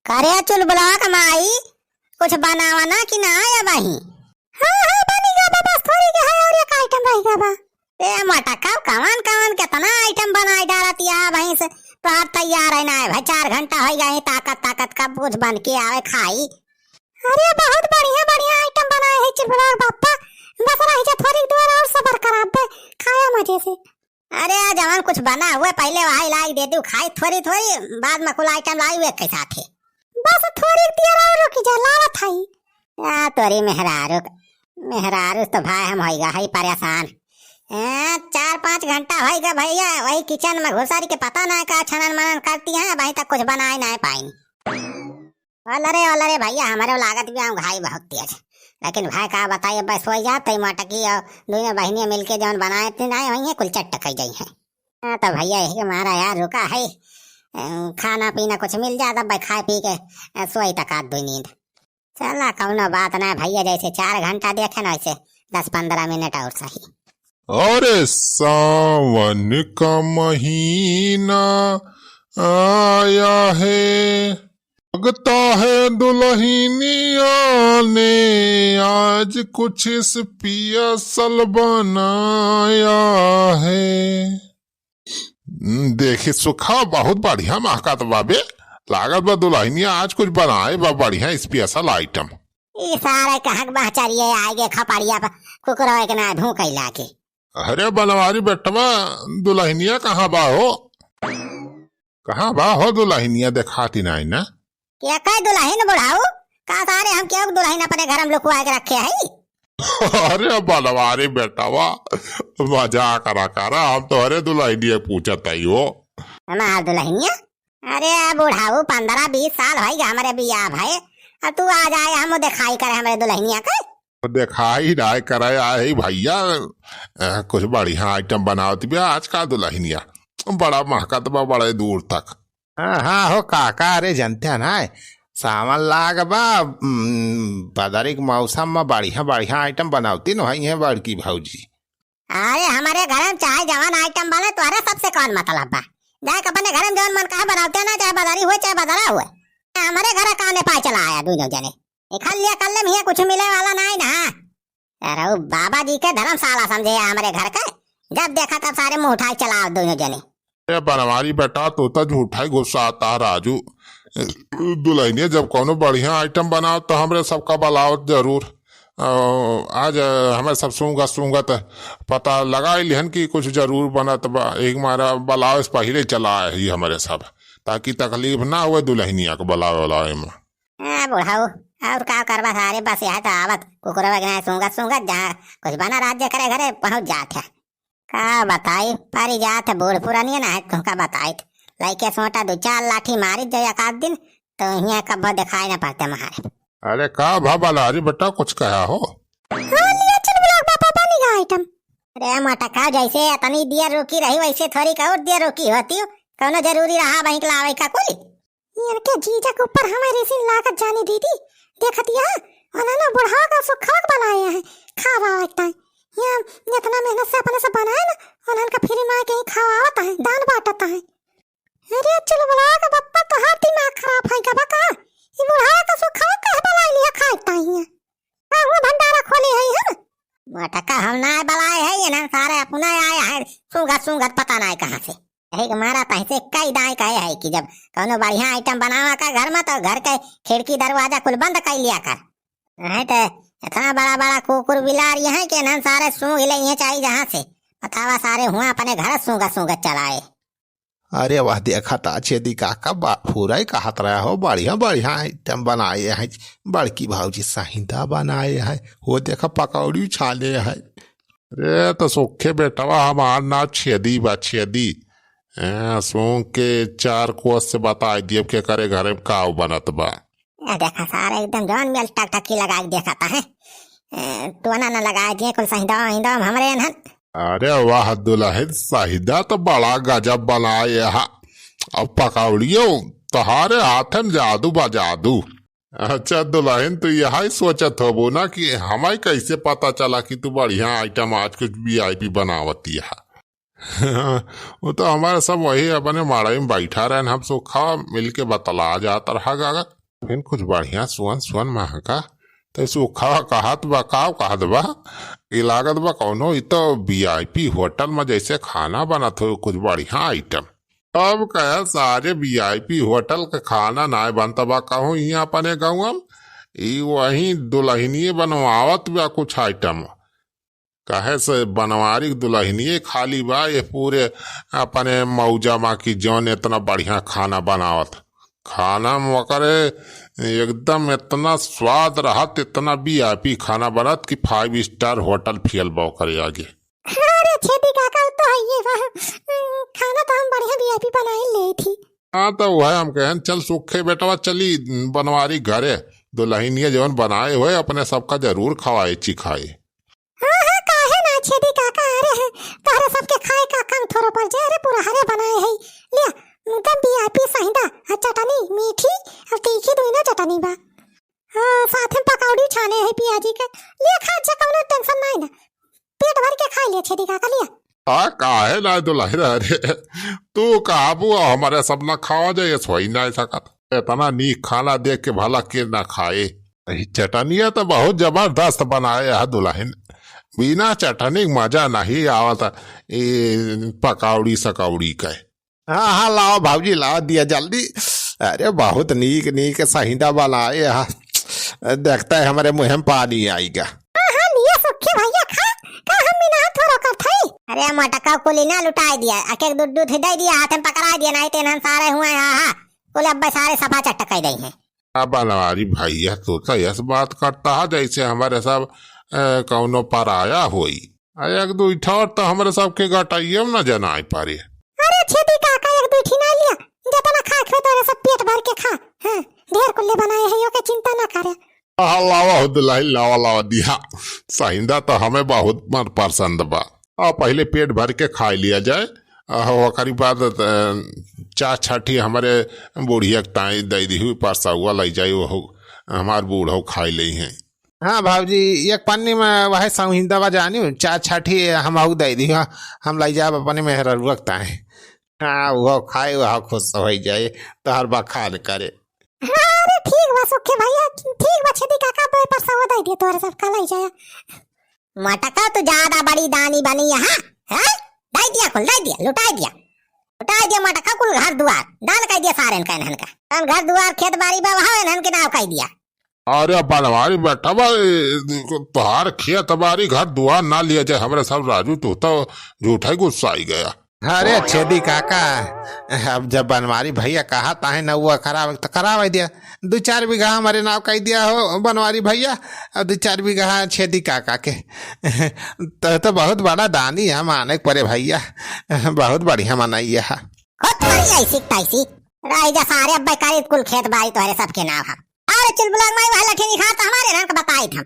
करे चुलबुला कमाई कुछ बनावा ना कि ना आया भाई। हाँ हाँ बनेगा बा, बस थोड़ी के है और एक आइटम रहेगा बा। ए मटका कवन कवन कितना आइटम बनाई डालती है भाई से तो आप तैयार है ना है भाई। 4 घंटा हो गए ताकत ताकत का कुछ बन के आवे खाई। अरे बहुत बढ़िया बढ़िया आइटम बनाए है चुलबुला बापा, बस रही जा थोड़ी देर और सब्र करा बे, खाया मजे से। अरे जवान कुछ बना हुआ पहले वही लाई दे दू खाई थोड़ी थोड़ी, बाद में कुल आइटम लाई हुए के साथ है। बस थोड़ी देर और रुक जा लावत हई। या तोरी मेहरारू मेहरारू तो भाई हम होइगा हई परेशान। 4-5 घंटा होइगा भैया वही किचन में घुसारी के पता ना का छनन मनन करती हैं, अभी तक कुछ बनाए ना पाई। अरे भैया हमारे लागत भी हम घाई बहुत तेज, लेकिन भाई का बताइए बस हो जाते मटकी और दोनों बहनियां मिलके जौन बनाए थे ना वही कुल चट गई है। तो भैया यही हमारा यार रुका है, खाना पीना कुछ मिल जाता भाई, खाए पी के सोई तक आध नींद। चला कौनो बात ना भैया, जैसे 4 घंटा देखे ना वैसे 10-15 मिनट और सही। अरे सावन का महीना आया है, लगता है दुल्हनिया ने आज कुछ स्पेशल बनाया है। देखी सुखा बहुत बढ़िया महका तो बाबे, लागत बा दुल्हनिया आज कुछ बनाए बा बढ़िया स्पेशल आइटम। ये सारे कहक बहचरिए आगे खपड़िया पर कुकरवा के ना धू कैला के। अरे बनवारी बेटवा दुल्हनिया कहाँ बा हो, कहाँ बा हो दुल्हनिया देखाती नहीं ना। क्या कह दुल्हन बुढ़ाऊ का सारे हम क्यों दुल्हन अपने घर में लुकवा के रखे है। अरे बनवारी बेटवा मजा करा हम तो अरे दुल्हनिया पूछत ही हो। हमार दुल्हनिया अरे बुढ़ाऊ 15-20 साल हो गए हमारे बियाह भाई, तू आ जाए हम दिखाई करे हमारे दुल्हनिया का। दिखाई राय करे आए भैया, कुछ बढ़िया आइटम बनावती भी आज का दुल्हनिया बड़ा महकत बा बड़े दूर तक। हाँ हो काका, अरे जनते हैं ना सावन लाग बा बदरी के मौसम में बढ़िया बढ़िया आइटम बनावती न है बड़की भौजी। अरे हमारे घर में चाहे जवान आइटम बने तो अरे सबसे कौन मतलब बा, जाए अपने घर में जवान मन कहा बनाते ना, चाहे बदारी हुए चाहे बदरा हुए। हमारे घर काने पाए चला आया दोनों जने खा लिया कर ले कुछ मिले वाला नहीं ना। अरे बाबा जी के धर्मशाला समझे हमारे घर का, जब देखा तब सारे मुंह उठाए चला दोनों जने। अरे बनवारी बेटा तो झूठा ही गुस्सा आता राजू, दुल्हनिया जब कोनो बढ़िया आइटम बनाओ तो हमरे सबका बुलाओ जरूर। आज हमें सब सूंगत पता लगा लिहन कि कुछ जरूर बनत बा, एक मारा बुलाओ इस पहले चला है हमारे सब, ताकि तकलीफ ना हुए दुल्हनिया को बुलावे में। बुढ़ाऊ और का करवा सारे बस यहाँ तो आवत कुकुरवा के सूंगत जहाँ कुछ बना राज्य करे घरे पहुंच जाते। का बताई पारी जात बूढ़ पुरानी ना तुमका बताई लैके सोटा 2-4 लाठी मारी जो एक आध दिन तो यहाँ कब दिखाई ना पड़ते महारे। अरे का भाई बेटा कुछ कहा हो। आइटम अरे मटका जैसे इतनी देर रुकी रही वैसे थोड़ी का और देर रुकी होती हो, कौनो जरूरी रहा वहीं लावे का कोई। इनके जीजा के ऊपर हमारी सी लागत जानी दीदी देखतिया उन्होंने बुढ़ावा का सुखाक बनाया है खावा लगता है, यहाँ इतना मेहनत से अपने से बनाए ना उन्होंने का फ्री में कहीं खावाता है दान बांटता है। अरे चलो बुला का बप्पा तो हर दिमाग खराब है का बका, ये बुढ़ावा का सुखाक का बना लिया खाता ही है। हां वो भंडारा खोले है हम मटका हम ना बनाए है, ये ना सारे अपना आया है सूंगत पता नहीं कहां से। यही हमारा पैसे कई दाई कहे है कि जब कोनो बढ़िया आइटम बनावा का घर में तो घर के खिड़की दरवाजा कुल बंद कर लिया कर, नहीं तो इतना बड़ा कुकुर बिलार यहाँ के ना सारे सूंघ ले चाहिए जहाँ से बतावा सारे हुआ अपने घर सूंगत चलाए। अरे वह देखा था छेदी काका पूरा ही कहत रहा हो बढ़िया बढ़िया आइटम बनाए है, बड़की भाजी साहिदा बनाए है, वो देखा पकौड़ी छाले है। अरे तो सुखे बेटवा हमार ना छेदी बा छेदी, सूंघ के 4 कोस से बता दिए के करे घर में काव बनत बा। देखा सारे एकदम जौन मेल टकी लगा के देखता है, टोना न लगा दिए कुल साहिदा हमरे न। अरे वाह दुल्हन साहिदा तो बड़ा गजब बनाए है, अब पकौड़ियो तुम्हारे हाथ में जादू बा जादू। अच्छा दुल्हन तू यही सोचत होबो ना कि हमें कैसे पता चला कि तू बढ़िया आइटम आज कुछ VIP बनावती है। वो तो हमारे सब वही अपने माड़ाई में बैठा रहे हम सुखा मिल के बतला जाता रहा गागा फिर कुछ बढ़िया सुवन सुवन महका तो सुखा कहत बा कहत बा ई लागत बा कौनो ई तो वीआईपी होटल में जैसे खाना बनत हो कुछ बढ़िया आइटम अब कहे सारे वीआईपी होटल के खाना ना बनता बा कहूँ यहाँ अपने गाँव ई वही दुल्हनिए बनवावत बा कुछ आइटम कहे से बनवारी दुल्हनिए खाली बा ये पूरे अपने मौजा माँ की जौन इतना बढ़िया खाना बनावत खाना मकरे एकदम इतना स्वाद रहत इतना वीआईपी खाना बनत कि 5 स्टार होटल फेल बो करे आगे। अरे छेदी काका तो है ये खाना तो हम बढ़िया वीआईपी बनाए ले थी। हाँ तो वह हम कहें चल सुखे बेटवा चली बनवारी घरे दुल्हनिए जौन बनाए हुए अपने सबका जरूर खवाए चिखाए। हाँ काहे ना छेदी काका अरे तारे सबके खाए का काम थोड़ा पर जे अरे पूरा हरे बनाए है ले एकदम वीआईपी सहिंदा चटनी मीठी और तीखी दोनों चटनी बा हाँ साथ में पकौड़ी छाने है पियाजी के ले खा जा कौनो टेंशन नहीं ना पेट भर के खा ले छेदी काका लिया। हाँ काहे ना दुल्हन अरे तू काबू हमारे सब ना खावा जाए सोई ना सकत इतना नीक खाना देख के भला के ना खाए चटनिया तो बहुत जबरदस्त बनाए है दुल्हन बिना चटनी मजा नहीं आवता पकौड़ी सकौड़ी का। हाँ हाँ लाओ भाजी लाओ दिया जल्दी अरे बहुत नीक नीक सहिंदा बनाए है देखता है हमारे मुँह में पानी आएगा। हाँ लिया सुखे भैया खा का हम बिना थोड़ा कर थई अरे मटका कुली ना लुटाई दिया एक एक दूध दूध दे दिया हाथ में पकड़ा दिया नहीं तेन सारे हुए हां कुल अब सारे सफा चटकाई दई है। अब बनवारी भैया तो यस बात करता है जैसे हमारे सब कौनो पर आया होई एक दो ठौर तो हमारे सब के गटाइए न जना पारे। अरे छेदी काका एक दूठी ना लिया जितना खा खो तो सब पेट भर के खा हां ढेर कुल्ले बनाए है यो के चिंता ना करे। लावा दुल्हन लावा दिया सहिंदा तो हमें बहुत मन पसंद बा पहले पेट भर के खा लिया जाए ओकरी बाद चा छठी हमारे बूढ़िया टाई दे दी हुई परसा हुआ लै जाए वो हमार बूढ़ो खाई ले हैं। हाँ भाजी एक पन्नी में वह संहिंदा बा जानी चार छठी हम दे दी हम लाई जाब अपने में रखता है हाँ वो खाए वह खुश हो जाए तो हर बार खाल करे। अरे ठीक बा सुखे भैया ठीक बा छेदी काका पे परसा हुआ दे दिए तोरे सब का लै जाए मटका तो ज्यादा बड़ी दानी बनी यहाँ है दे दिया कुल दे दिया लुटाई दिया मटका कुल घर दुआर डाल कह दिया सारे इनका हम घर दुआर खेत बाड़ी बा वहां इनन के नाव कह दिया। अरे बनवारी बेटा तुहार खेत बारी घर दुआर ना लिया जाए हमारे सब राजू तो झूठा ही गुस्सा आई गया। अरे छेदी काका अब जब बनवारी भैया कहा ताहे न हुआ खराब तो करावा दिया 2-4 बीघा हमारे नाव कह दिया हो बनवारी भैया अब 2-4 बीघा छेदी काका के तो बहुत बड़ा दानी है माने परे भैया बहुत बढ़िया मनाइए है ऐसी राजा सारे अब बेकारी कुल खेत बाड़ी तुम्हारे सबके नाव है और चुलबुला माई वाला ठेनी खा तो हमारे रंग बताई था।